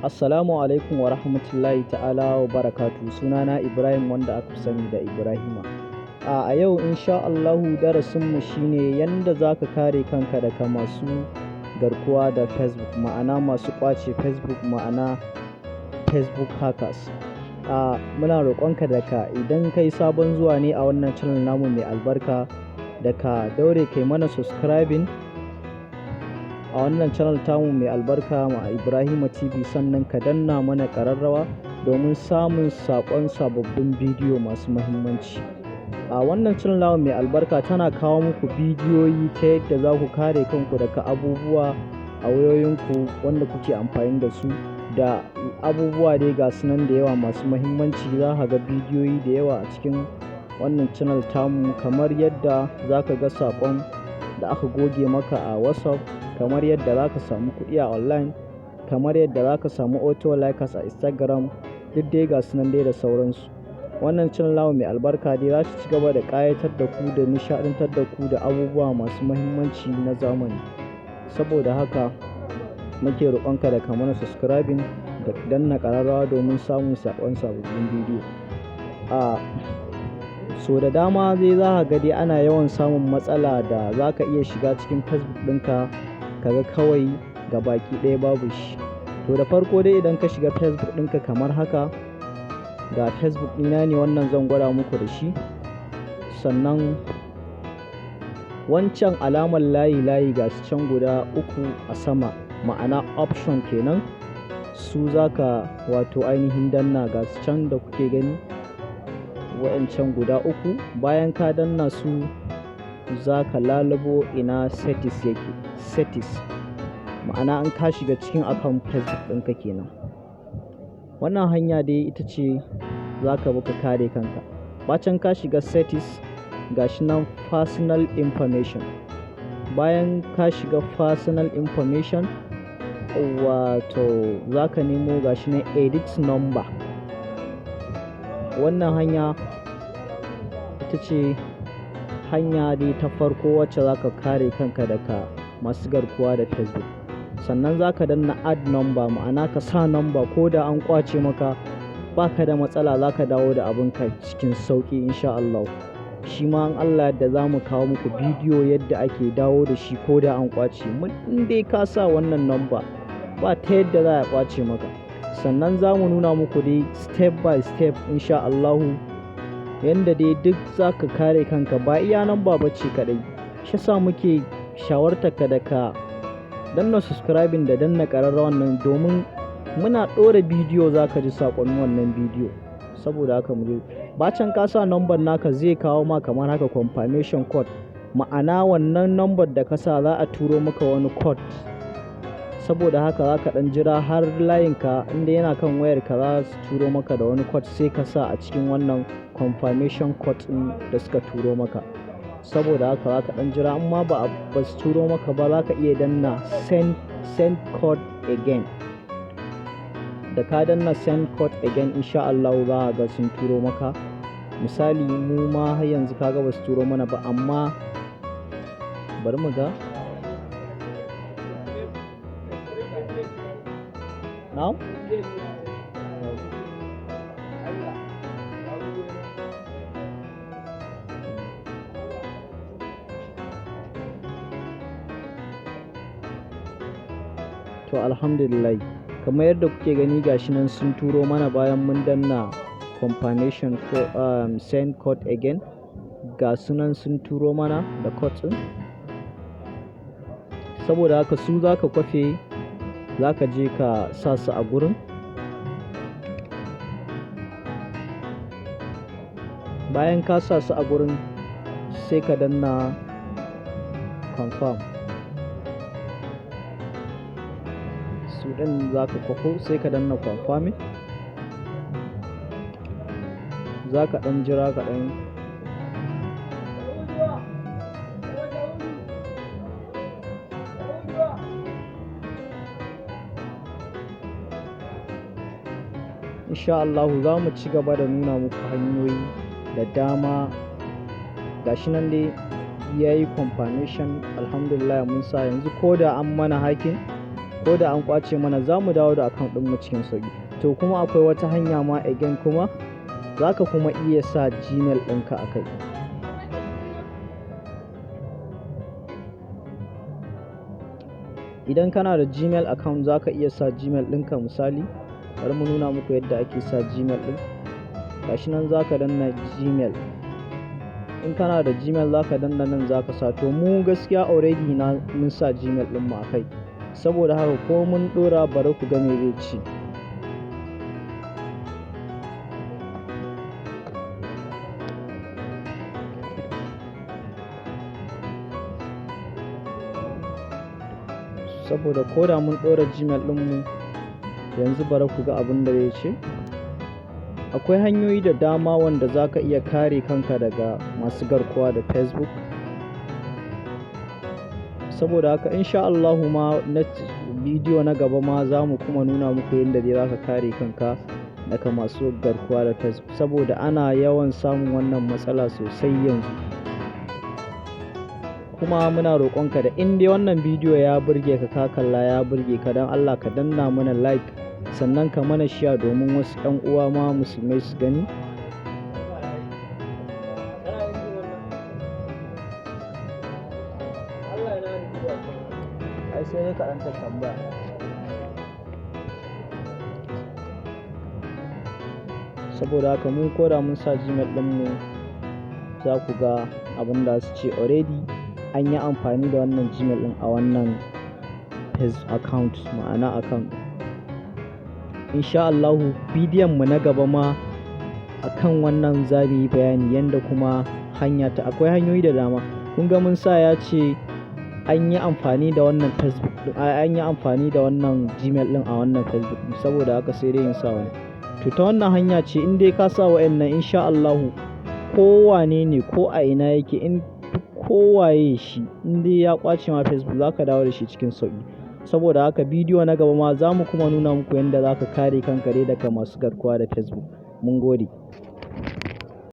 Assalamu alaikum wa rahmatullahi ta'ala wa barakatu. Sunana Ibrahim wanda aka sani da Ibrahima. A yau insha Allahu darasinmu shine yanda za ka kare kanka daga masu garkuwa da Facebook, ma'ana masu ƙwace Facebook, ma'ana Facebook hackers. Muna roƙonka da idan kai sabon zuwa ne a wannan channel namu mai albarka, da ka daure kai mana subscribing a wannan channel tamu mai albarka ma Ibrahima TV, sannan ka danna mana ƙararrawa domin samun saƙon sababbin bidiyo masu muhimmanci. A wannan channel namu mai albarka tana kawo muku bidiyoyi ta yadda za ku kare kanku daga abubuwa a wayoyinku wanda kuke amfani da su, da abubuwa dai ga sunan da yawa masu muhimmanci. Za ka ga bidiyoyi da yawa a cikin wannan channel tamu, kamar yadda za ka ga saƙon da aka goge maka a WhatsApp, kamar yadda za ka samu kuɗi a online, kamar yadda za ka samu auto likers a Instagram, duk dai ga sunan dai da sauransu. Wannan channel namu mai albarka dai za ta ci gaba da ƙayatar da ku da nishaɗantar da ku da abubuwa masu muhimmanci na zamani. Saboda haka muke roƙonka da ka mana subscribing da danna ƙararrawa domin samun saƙon sababbin bidiyo. So da dama zai za ka ga dai ana yawan samun matsala da za ka iya shiga cikin Facebook ɗinka kaga kawai ga baki ɗaya babu shi. To da farko dai idan ka shiga Facebook ɗinka kamar haka, ga Facebook ɗina ne wannan zan gwada muku da shi. Sannan wancan alamar layi ga su can guda uku a sama, ma'ana option kenan, su za ka wato ainihin danna, ga su can da kuke gani wa'yancan guda uku. Bayan ka danna su za ka lalubo ina settings yake, settings ma'ana in ka shiga cikin account Facebook ɗinka kenan. Wannan hanya dai ita ce za ka bi ka kare kanka. Bacin ka shiga settings, ga shi nan personal information. Bayan ka shiga personal information, wato za ka nemo ga shi nan edit number. Wannan hanya ita ce hanya dai ta farko wacce za ka kare kanka daga masu garkuwa da Facebook. Sannan za ka danna add number, ma'ana ka sa number, ko da an ƙwace maka baka da matsala, za ka dawo da abinka cikin sauƙi insha Allah. Shi ma in Allah yadda za mu kawo muku bidiyo yadda ake dawo da shi ko da an ƙwace. In dai ka sa wannan number ba ta yadda za a ƙwace maka. Sannan za mu nuna muku dai step by step insha Allahu yanda dai duk za ka kare kanka. Ba iya number bace kaɗai, shi sa muke shawartarka da ka danna subscribing da danna ƙararrawan nan, domin muna ɗora bidiyo za ka ji saƙon wannan bidiyo. Saboda haka mu je, bacin ka sa number naka zai kawo ma kamar haka confirmation code, ma'ana wannan number da ka sa za a turo maka wani code. Saboda haka za ka ɗan jira har layinka inda yana kan wayarka za su turo maka da wani code, sai ka sa a cikin wannan confirmation code ɗin da suka turo maka. Saboda haka za ka ɗan jira, amma ba su turo maka ba za ka iya danna send code again. Da ka danna send code again insha Allah za a ga sun turo maka. Misali mu ma har yanzu kaga ba su turo mana ba, amma bari mu ga. Now? To alhamdulillah, kamar yadda kuke gani gashi nan sun turo mana bayan mun danna confirmation ko send code again. Ga sunan sun turo mana da code ɗin. Saboda haka su za ka kwafe, za ka je ka sa su a gurin. Bayan ka sa su a gurin sai ka danna confirm. Su ɗin za ka kwafo sai ka danna confirming. Za ka ɗan jira kaɗan. Insha Allahu za mu ci gaba da nuna muku hanyoyi da dama. Gashi nan dai ya yi confirmation, alhamdulillah mun sa. Yanzu ko da an mana hacking ko da an ƙwace mana za mu dawo da account ɗinmu cikin sauƙi. To kuma akwai wata hanya ma again kuma za ka kuma iya sa Gmail ɗinka a kai. Idan kana da Gmail account za ka iya sa Gmail ɗinka, misali bari mu nuna muku yadda ake sa Gmail ɗin. Gashi nan za ka danna Gmail. In kana da Gmail za ka danna nan za ka sa. To mu gaskiya already mun sa Gmail ɗinmu a kai, saboda haka ko mun ɗora bari ku ga me zai ci. Saboda ko da mun ɗora Gmail ɗinmu yanzu bari ku ga abin da zai ce. Akwai hanyoyi da dama wanda za ka iya kare kanka daga masu garkuwa da Facebook. Saboda haka insha Allahu ma bidiyo na gaba ma za mu kuma nuna muku yadda dai za ka kare kanka daga masu garkuwa da Facebook, saboda ana yawan samun wannan matsala sosai yanzu. Kuma muna roƙonka da in dai wannan bidiyo ya burge ka kalla ya burge ka, don Allah ka danna mana like, sannan ka mana share domin wasu 'yan uwa ma musulmai su gani. Ai sai dai ka ɗan tambaya. Saboda haka mun koda mun sa Gmail ɗinmu za ku ga abin da su ce already an yi amfani da wannan Gmail ɗin a wannan account, ma'ana account. Insha Allahu bidiyon mu na gaba ma akan wannan za mu yi bayani yanda kuma akwai hanyoyi da dama. Kun ga mun sa ya ce an yi amfani da wannan Facebook ɗin, an yi amfani da wannan Gmail ɗin a wannan Facebook ɗin, saboda haka sai dai in sa wani. To ta wannan hanya ce in dai ka sa wa'annan insha Allahu kowane ne ko a ina yake, in kowaye shi in dai ya ƙwace ma Facebook za ka dawo da shi cikin sauƙi. Saboda haka bidiyo na gaba ma za mu kuma nuna muku yadda za ka kare kanka dai daga masu garkuwa da Facebook. Mun gode.